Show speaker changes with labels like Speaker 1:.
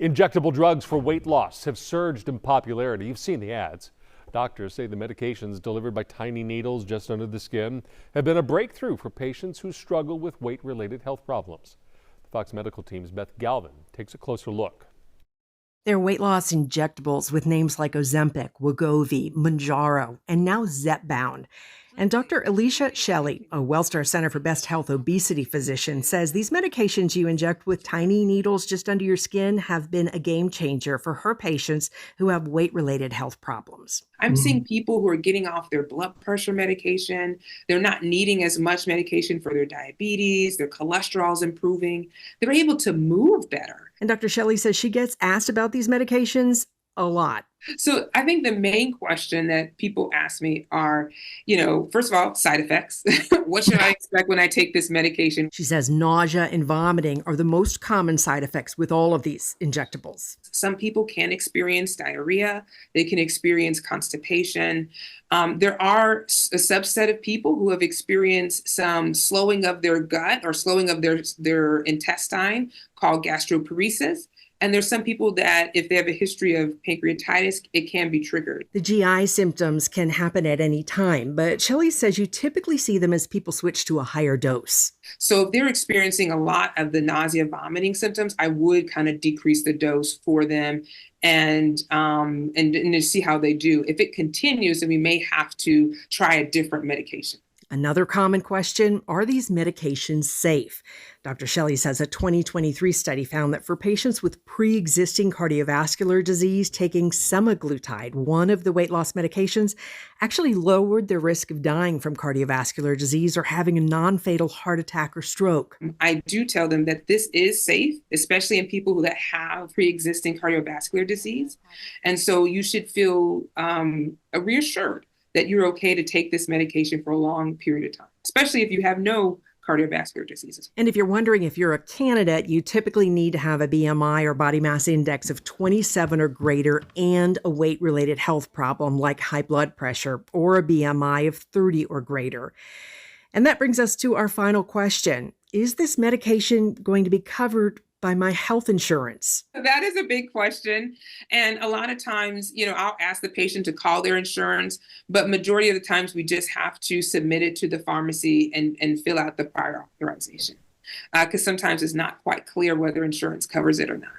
Speaker 1: Injectable drugs for weight loss have surged in popularity. You've seen the ads. Doctors say the medications delivered by tiny needles just under the skin have been a breakthrough for patients who struggle with weight-related health problems. The Fox Medical team's Beth Galvin takes a closer look.
Speaker 2: They're weight loss injectables with names like Ozempic, Wegovy, Mounjaro, and now Zepbound. And Dr. Alicia Shelley, a Wellstar Center for Best Health obesity physician, says these medications you inject with tiny needles just under your skin have been a game changer for her patients who have weight-related health problems.
Speaker 3: I'm seeing people who are getting off their blood pressure medication. They're not needing as much medication for their diabetes. Their cholesterol is improving. They're able to move better.
Speaker 2: And Dr. Shelley says she gets asked about these medications a lot.
Speaker 3: So I think the main question that people ask me are, first of all, side effects. What should I expect when I take this medication?
Speaker 2: She says nausea and vomiting are the most common side effects with all of these injectables.
Speaker 3: Some people can experience diarrhea. They can experience constipation. There are a subset of people who have experienced some slowing of their gut or slowing of their intestine called gastroparesis. And there's some people that if they have a history of pancreatitis, it can be triggered.
Speaker 2: The GI symptoms can happen at any time, but Shelley says you typically see them as people switch to a higher dose.
Speaker 3: So if they're experiencing a lot of the nausea, vomiting symptoms, I would kind of decrease the dose for them and to see how they do. If it continues, then we may have to try a different medication.
Speaker 2: Another common question, are these medications safe? Dr. Shelley says a 2023 study found that for patients with pre-existing cardiovascular disease, taking semaglutide, one of the weight loss medications, actually lowered their risk of dying from cardiovascular disease or having a non-fatal heart attack or stroke.
Speaker 3: I do tell them that this is safe, especially in people that have pre-existing cardiovascular disease. And so you should feel reassured that you're okay to take this medication for a long period of time, especially if you have no cardiovascular diseases.
Speaker 2: And if you're wondering if you're a candidate, you typically need to have a BMI or body mass index of 27 or greater and a weight-related health problem like high blood pressure or a BMI of 30 or greater. And that brings us to our final question. Is this medication going to be covered by my health insurance?
Speaker 3: That is a big question. And a lot of times, I'll ask the patient to call their insurance, but majority of the times we just have to submit it to the pharmacy and fill out the prior authorization. Because sometimes it's not quite clear whether insurance covers it or not.